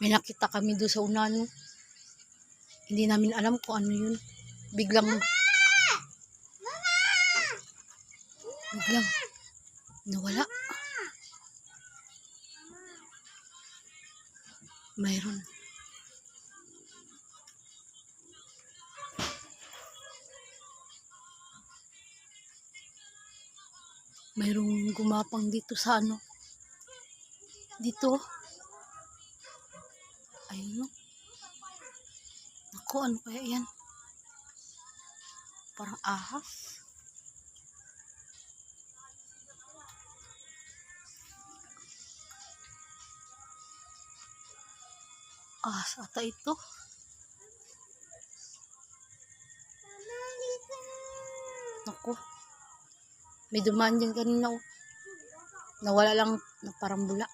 May nakita kami doon sa unahan. Hindi namin alam kung ano yun. Biglang nawala. Mayroong gumapang dito sa ano. Dito. Ayun. Ako, ano kaya yan? Parang ahas. Ahas ata ito. Ako. May dumaan dyan kanina. Nawala lang na parang bula.